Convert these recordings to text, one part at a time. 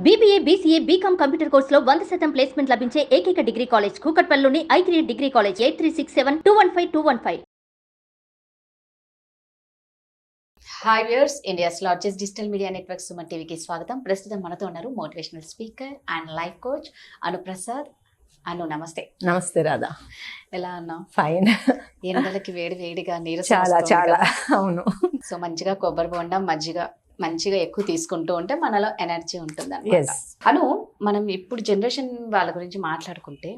BBA, BCA, BCom computer కోర్సులో 100% placement లభించే ఏకైక డిగ్రీ కాలేజ్ కూకట్పల్లిలోని i3 degree college 8367215215. Hi viewers, India's largest digital media network Suman టీవీకి స్వాగతం. ప్రస్తుతం మనతో ఉన్నారు motivational speaker and life coach Anuprasad. Anu నమస్తే. నమస్తే రాధా. ఎలా ఉన్నావు? ఫైన్. ఎండలకి వేడిగా నీరసం చాలా వస్తుంది చాలా కదా. అవును. సో మంచిగా కొబ్బరి బొండం మంచిగా ఎక్కువ తీసుకుంటూ ఉంటే మనలో ఎనర్జీ ఉంటుంది Yes. అను, మనం ఇప్పుడు జనరేషన్ వాళ్ళ గురించి మాట్లాడుకుంటే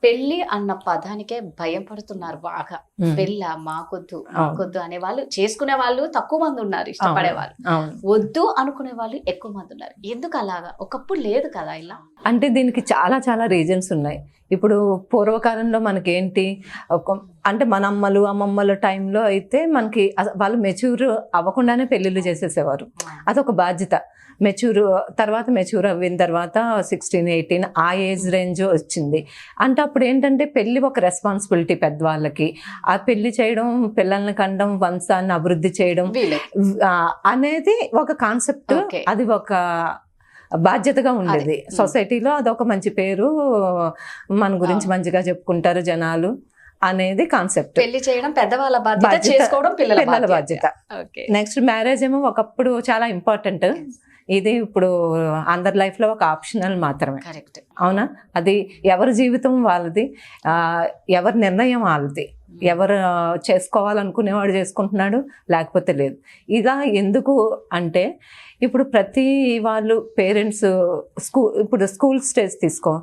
పెళ్లి అన్న పదానికే భయం పడుతున్నారు బాగా. పెళ్ళ మాకొద్దు అనే వాళ్ళు, చేసుకునే వాళ్ళు తక్కువ మంది ఉన్నారు, ఇష్టపడే వాళ్ళు. అవును. వద్దు అనుకునే వాళ్ళు ఎక్కువ మంది ఉన్నారు. ఎందుకు అలాగా? ఒకప్పుడు లేదు కదా ఇలా. అంటే దీనికి చాలా చాలా రీజన్స్ ఉన్నాయి. ఇప్పుడు పూర్వకాలంలో మనకేంటి, అంటే మన అమ్మలు అమ్మమ్మల టైంలో అయితే మనకి వాళ్ళు మెచ్యూర్ అవ్వకుండానే పెళ్ళిళ్ళు చేసేసేవారు. అదొక బాధ్యత. మెచ్యూర్ అయిన తర్వాత 16, 18 ఆ ఏజ్ రేంజ్ వచ్చింది. అంటే అప్పుడు ఏంటంటే పెళ్ళి ఒక రెస్పాన్సిబిలిటీ పెద్దవాళ్ళకి. ఆ పెళ్లి చేయడం, పిల్లల్ని కండం, వంశాన్ని అభివృద్ధి చేయడం అనేది ఒక కాన్సెప్ట్. అది ఒక బాధ్యతగా ఉండేది. సొసైటీలో అదొక మంచి పేరు, మన గురించి మంచిగా చెప్పుకుంటారు జనాలు అనేది కాన్సెప్ట్. పెళ్లి చేయడం పెద్దవాళ్ళ బాధ్యత, చేసుకోవడం పిల్లల బాధ్యత. నెక్స్ట్ మ్యారేజ్ ఏమో ఒకప్పుడు చాలా ఇంపార్టెంట్. ఇది ఇప్పుడు అందరి లైఫ్ లో ఒక ఆప్షనల్ మాత్రమే. కరెక్ట్. అవునా? అది ఎవరి జీవితం వాళ్ళది, ఎవరి నిర్ణయం వాళ్ళది. ఎవరు చేసుకోవాలనుకునేవాడు చేసుకుంటున్నాడు, లేకపోతే లేదు. ఇక ఎందుకు అంటే ఇప్పుడు ప్రతి వాళ్ళు పేరెంట్స్ ఇప్పుడు స్కూల్ స్టేజ్ తీసుకో,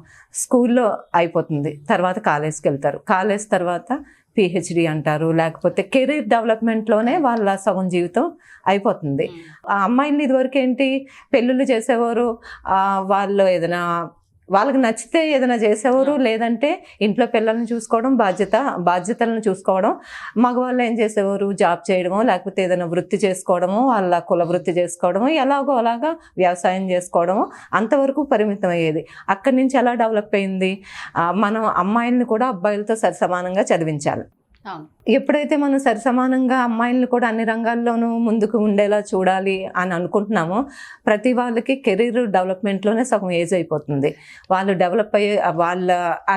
స్కూల్లో అయిపోతుంది, తర్వాత కాలేజ్కి వెళ్తారు, కాలేజ్ తర్వాత PhD అంటారు, లేకపోతే కెరీర్ డెవలప్మెంట్లోనే వాళ్ళ సగం జీవితం అయిపోతుంది. ఆ అమ్మాయిని ఇదివరకు ఏంటి, పెళ్ళిళ్ళు చేసేవారు, వాళ్ళు ఏదైనా వాళ్ళకి నచ్చితే ఏదైనా చేసేవారు, లేదంటే ఇంట్లో పిల్లల్ని చూసుకోవడం, బాధ్యతలను చూసుకోవడం. మగవాళ్ళు ఏం చేసేవారు, జాబ్ చేయడమో, లేకపోతే ఏదైనా వృత్తి చేసుకోవడమో, వాళ్ళ కుల వృత్తి చేసుకోవడమో, ఎలాగో అలాగా వ్యవసాయం చేసుకోవడమో, అంతవరకు పరిమితం అయ్యేది. అక్కడి నుంచి ఎలా డెవలప్ అయింది, మనం అమ్మాయిల్ని కూడా అబ్బాయిలతో సరిసమానంగా చదివించాలి. ఎప్పుడైతే మనం సరిసమానంగా అమ్మాయిల్ని కూడా అన్ని రంగాల్లోనూ ముందుకు ఉండేలా చూడాలి అని అనుకుంటున్నామో, ప్రతి వాళ్ళకి కెరీర్ డెవలప్మెంట్లోనే సగం ఏజ్ అయిపోతుంది. వాళ్ళు డెవలప్ అయ్యే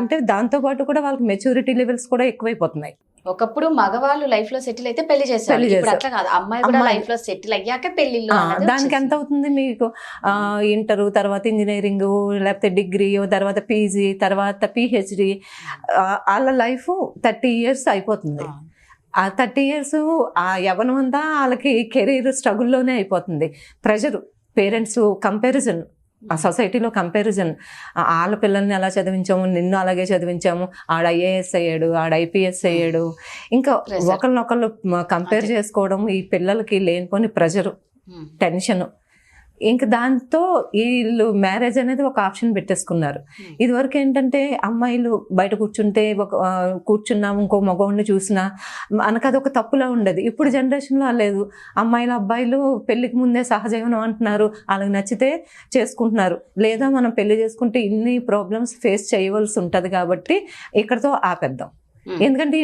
అంటే దాంతోపాటు కూడా వాళ్ళకి మెచ్యూరిటీ లెవెల్స్ కూడా ఎక్కువైపోతున్నాయి. ఒకప్పుడు మగవాళ్ళు లైఫ్ లో సెటిల్ అయితే పెళ్లి చేస్తారు, ఇప్పుడు అట్లా కాదు. అమ్మాయి కూడా లైఫ్ లో సెటిల్ అయ్యాక పెళ్లిళ్ళు. దానికి ఎంత అవుతుంది మీకు, ఇంటర్ తర్వాత ఇంజనీరింగ్, లేకపోతే డిగ్రీ, తర్వాత PG, తర్వాత PhD, వాళ్ళ లైఫ్ 30 years అయిపోతుంది. ఆ 30 years ఆ యవ్వనం అంతా వాళ్ళకి కెరీర్ స్ట్రగుల్లోనే అయిపోతుంది. ప్రెషర్, పేరెంట్స్ కంపారిజన్, ఆ సొసైటీలో కంపారిజన్. వాళ్ళ పిల్లల్ని ఎలా చదివించాము, నిన్ను అలాగే చదివించాము, ఆడ IAS అయ్యాడు, ఆడ IPS అయ్యాడు, ఇంకా ఒకరినొకళ్ళు కంపేర్ చేసుకోవడం. ఈ పిల్లలకి లేనిపోని ప్రెషరు, టెన్షన్. ఇంకా దాంతో వీళ్ళు మ్యారేజ్ అనేది ఒక ఆప్షన్ పెట్టేసుకున్నారు. ఇదివరకు ఏంటంటే అమ్మాయిలు బయట కూర్చున్నాము, ఇంకో మగవాడిని చూసినా మనకు అది ఒక తప్పులా ఉండేది. ఇప్పుడు జనరేషన్లో లేదు. అమ్మాయిలు అబ్బాయిలు పెళ్లికి ముందే సహజీవనం అంటున్నారు, వాళ్ళకి నచ్చితే చేసుకుంటున్నారు. లేదా మనం పెళ్లి చేసుకుంటే ఇన్ని ప్రాబ్లమ్స్ ఫేస్ చేయవలసి ఉంటుంది, కాబట్టి ఇక్కడతో ఆపేద్దాం. ఎందుకంటే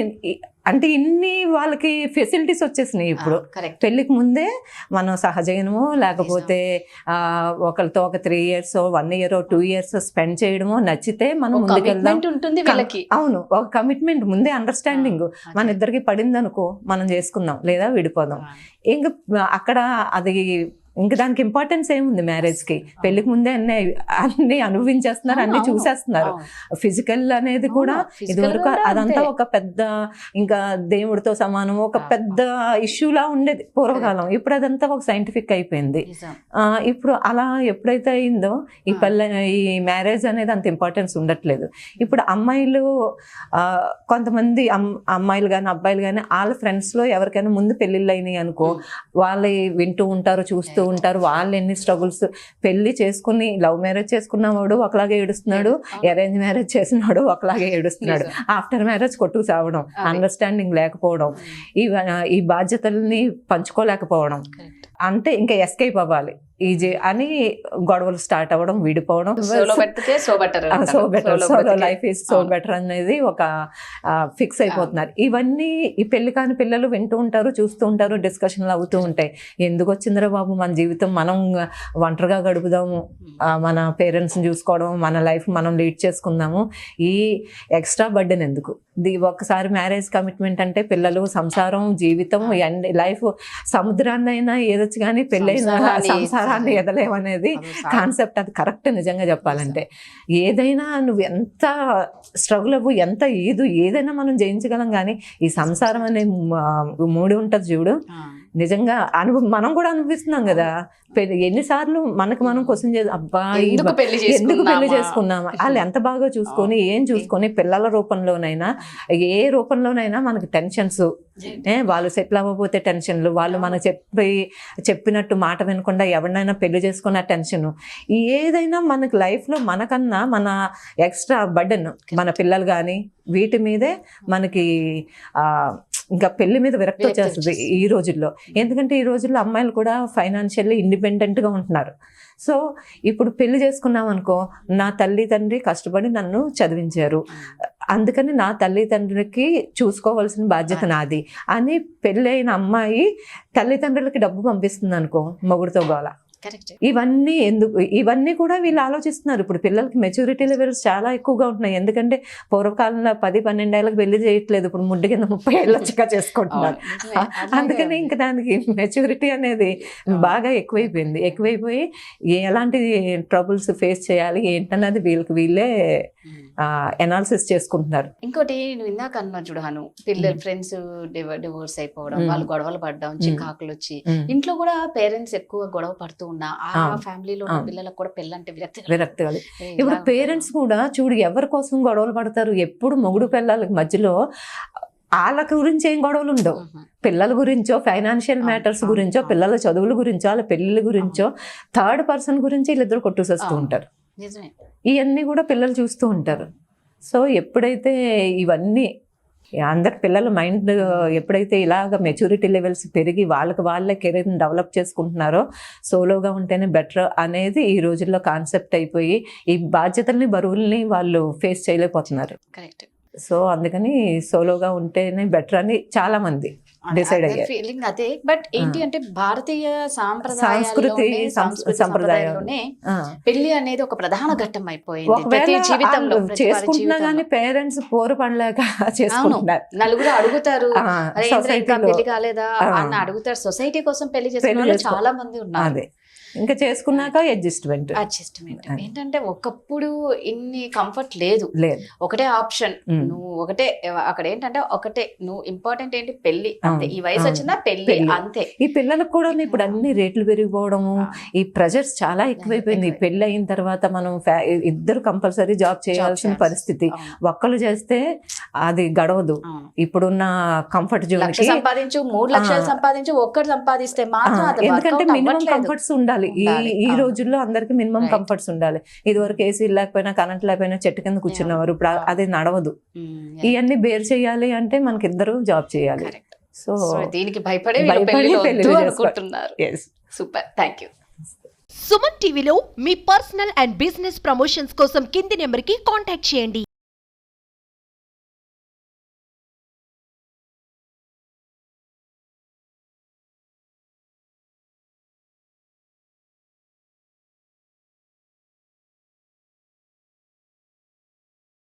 అంటే ఇన్ని వాళ్ళకి ఫెసిలిటీస్ వచ్చేసినాయి. ఇప్పుడు పెళ్లికి ముందే మనం సహజీవనమో, లేకపోతే ఒకరితో ఒక 3 years, 1 year, 2 years స్పెండ్ చేయడమో, నచ్చితే మనం ముందుకెళ్దాం. అవును, ఒక కమిట్మెంట్ ముందే, అండర్స్టాండింగ్ మన ఇద్దరికి పడింది అనుకో, మనం చేసుకుందాం, లేదా విడిపోదాం. ఇంకా అక్కడ అది ఇంకా దానికి ఇంపార్టెన్స్ ఏముంది మ్యారేజ్కి? పెళ్లికి ముందే అన్ని అనుభవించేస్తున్నారు, అన్ని చూసేస్తున్నారు. ఫిజికల్ అనేది కూడా ఇదివరకు అదంతా ఒక పెద్ద, ఇంకా దేవుడితో సమానం, ఒక పెద్ద ఇష్యూలా ఉండేది పూర్వకాలం. ఇప్పుడు అదంతా ఒక సైంటిఫిక్ అయిపోయింది. ఇప్పుడు అలా ఎప్పుడైతే అయిందో ఈ మ్యారేజ్ అనేది అంత ఇంపార్టెన్స్ ఉండట్లేదు. ఇప్పుడు అమ్మాయిలు, కొంతమంది అమ్మాయిలు కానీ అబ్బాయిలు కానీ వాళ్ళ ఫ్రెండ్స్లో ఎవరికైనా ముందు పెళ్ళిళ్ళు అయినాయి అనుకో, వాళ్ళు వింటూ ఉంటారు, చూస్తూ ఉంటారు. వాళ్ళు ఎన్ని స్ట్రగుల్స్, పెళ్లి చేసుకుని లవ్ మ్యారేజ్ చేసుకున్న వాడు ఒకలాగే ఏడుస్తున్నాడు, అరేంజ్ మ్యారేజ్ చేసినవాడు ఒకలాగే ఏడుస్తున్నాడు. ఆఫ్టర్ మ్యారేజ్ కొట్టుకు సావడం, అండర్స్టాండింగ్ లేకపోవడం, ఈ బాధ్యతల్ని పంచుకోలేకపోవడం, అంటే ఇంకా ఎస్కేప్ అవ్వాలి. అని గొడవలు స్టార్ట్ అవ్వడం, విడిపోవడం. సోలో బతికే so better solo life is so better అనేది ఒక ఫిక్స్ అయిపోతున్నారు. ఇవన్నీ ఈ పెళ్లి కాని పిల్లలు వింటూ ఉంటారు, చూస్తూ ఉంటారు, డిస్కషన్లు అవుతూ ఉంటాయి. ఎందుకు వచ్చిందిరా బాబు మన జీవితం, మనం ఒంటరిగా గడుపుదాము, మన పేరెంట్స్ని చూసుకోవడం, మన లైఫ్ మనం లీడ్ చేసుకుందాము, ఈ ఎక్స్ట్రా బర్డెన్ ఎందుకు. ఒక్కసారి మ్యారేజ్ కమిట్మెంట్ అంటే పిల్లలు, సంసారం, జీవితం, లైఫ్ సముద్రాన్నైనా ఏదొచ్చు కానీ పెళ్ళైన సంసారాన్ని ఎదలేమనేది కాన్సెప్ట్. అది కరెక్ట్. నిజంగా చెప్పాలంటే ఏదైనా నువ్వు ఎంత స్ట్రగుల్ అవ్వు, ఎంత ఏదైనా మనం జయించగలం. కానీ ఈ సంసారం అనే మూడి ఉంటుంది చూడు, నిజంగా మనం కూడా అనుభవిస్తున్నాం కదా. ఎన్నిసార్లు మనకు మనం క్వశ్చన్ చేసి, అబ్బా ఎందుకు పెళ్లి చేసుకున్నామా, వాళ్ళు ఎంత బాగా చూసుకొని ఏం చూసుకొని, పిల్లల రూపంలోనైనా ఏ రూపంలోనైనా మనకి టెన్షన్స్, వాళ్ళు సెటిల్ అవ్వకపోతే టెన్షన్లు, వాళ్ళు మనకు చెప్పినట్టు మాట వినకుండా ఎవరినైనా పెళ్లి చేసుకున్న టెన్షన్, ఏదైనా మనకి లైఫ్లో మనకన్నా మన ఎక్స్ట్రా బర్డెన్ మన పిల్లలు కానీ వీటి మీదే మనకి ఇంకా పెళ్లి మీద విరక్తి వచ్చేస్తుంది ఈ రోజుల్లో. ఎందుకంటే ఈ రోజుల్లో అమ్మాయిలు కూడా ఫైనాన్షియల్లీ ఇండిపెండెంట్గా ఉంటున్నారు. సో ఇప్పుడు పెళ్లి చేసుకున్నాం అనుకో, నా తల్లి తండ్రి కష్టపడి నన్ను చదివించారు, అందుకని నా తల్లి తండ్రికి చూసుకోవాల్సిన బాధ్యత నాది అని పెళ్ళైన అమ్మాయి తల్లిదండ్రులకి డబ్బు పంపిస్తుంది అనుకో, మొగుడుతో గోల. ఇవన్నీ ఎందుకు, ఇవన్నీ కూడా వీళ్ళు ఆలోచిస్తున్నారు. ఇప్పుడు పిల్లలకి మెచ్యూరిటీ లెవెల్స్ చాలా ఎక్కువగా ఉంటున్నాయి. ఎందుకంటే పూర్వకాలంలో 10-12 ఏళ్ళకి పెళ్లి చేయట్లేదు, ఇప్పుడు ముడ్డు కింద 30 ఏళ్ళ చిక్క చేసుకుంటున్నారు. అందుకని ఇంకా దానికి మెచ్యూరిటీ అనేది బాగా ఎక్కువైపోయి ఎలాంటి ట్రబుల్స్ ఫేస్ చేయాలి ఏంటన్నది వీళ్ళే ఎనాలిసిస్ చేసుకుంటున్నారు. ఇంకోటి నువ్వు ఇందాక అన్నా చూడను, పిల్లలు ఫ్రెండ్స్ డివోర్స్ అయిపోవడం, వాళ్ళు గొడవలు పడడం, చికాకులు వచ్చి ఇంట్లో కూడా పేరెంట్స్ ఎక్కువ గొడవ పడుతూ ఉన్నా ఆ ఫ్యామిలీలో పిల్లలకు కూడా పెళ్ళంటే విరక్తి. ఇప్పుడు పేరెంట్స్ కూడా చూడు ఎవరి కోసం గొడవలు పడతారు, ఎప్పుడు మొగుడు పిల్లలకి మధ్యలో వాళ్ళ గురించి ఏం గొడవలు ఉండవు. పిల్లల గురించో, ఫైనాన్షియల్ మ్యాటర్స్ గురించో, పిల్లల చదువుల గురించో, వాళ్ళ పెళ్ళిళ్ళ గురించో, థర్డ్ పర్సన్ గురించి వీళ్ళిద్దరు కొట్టుసేస్తూ ఉంటారు. ఇవన్నీ కూడా పిల్లలు చూస్తూ ఉంటారు. సో ఎప్పుడైతే ఇవన్నీ అందరు పిల్లల మైండ్ ఎప్పుడైతే ఇలాగ మెచ్యూరిటీ లెవెల్స్ పెరిగి వాళ్ళే కెరీర్ని డెవలప్ చేసుకుంటున్నారో, సోలోగా ఉంటేనే బెటర్ అనేది ఈ రోజుల్లో కాన్సెప్ట్ అయిపోయి ఈ బాధ్యతల్ని, బరువుల్ని వాళ్ళు ఫేస్ చేయలేకపోతున్నారు. కరెక్ట్. సో అందుకని సోలోగా ఉంటేనే బెటర్ అని చాలా మంది డిసైడ్ అయ్యారు. ఫీలింగ్ అదే. బట్ ఏంటి అంటే భారతీయ సంస్కృతి సంప్రదాయంలోనే పెళ్లి అనేది ఒక ప్రధాన ఘట్టం అయిపోయింది. ఒకవేళ జీవితంలో చేసుకుంటున్నా కానీ పేరెంట్స్ పోరు పడలేక చేసుకుంటున్నారు. నలుగురు అడుగుతారు, పెళ్లి కాలేదా అని అడుగుతారు. సొసైటీ కోసం పెళ్లి చేసుకున్న చాలా మంది ఉన్నారు. ఇంకా చేసుకున్నాక అడ్జస్ట్మెంట్ ఏంటంటే ఒకప్పుడు ఇన్ని కంఫర్ట్ లేదు. ఒకటే ఆప్షన్, నువ్వు ఒకటే అక్కడ ఏంటంటే ఒకటే నువ్వు ఇంపార్టెంట్ ఏంటి పెళ్లి అంతే, ఈ వయసు వచ్చిందా పెళ్లి అంతే. ఈ పిల్లలకు కూడా ఇప్పుడు అన్ని రేట్లు పెరిగిపోవడము, ఈ ప్రెజర్స్ చాలా ఎక్కువైపోయింది. పెళ్లి అయిన తర్వాత మనం ఇద్దరు కంపల్సరీ జాబ్ చేయాల్సిన పరిస్థితి. ఒక్కరు చేస్తే అది గడవదు. ఇప్పుడున్న కంఫర్ట్ జోన్, సంపాదించు 3 లక్షలు సంపాదించు, ఒక్కరు సంపాదిస్తే మాత్రం, ఎందుకంటే మినిమం కంఫర్ట్స్ ఉండాలి. ఈ రోజుల్లో అందరికి మినిమం కంఫర్ట్స్ ఉండాలి. ఇది వరకు ఏసీ లేకపోయినా, కరెంట్ లేకపోయినా చెట్టు కింద కూర్చున్నవారు, ఇప్పుడు అది నడవదు. ఇవన్నీ బేర్ చేయాలి అంటే మనకి ఇద్దరు జాబ్ చేయాలి. సో దీనికి భయపడి అనుకుంటున్నారు. Super, thank you. సుమన్ టీవీలో మీ పర్సనల్ అండ్ బిజినెస్ ప్రమోషన్స్ కోసం కింది నెంబర్కి కాంటాక్ట్ చేయండి.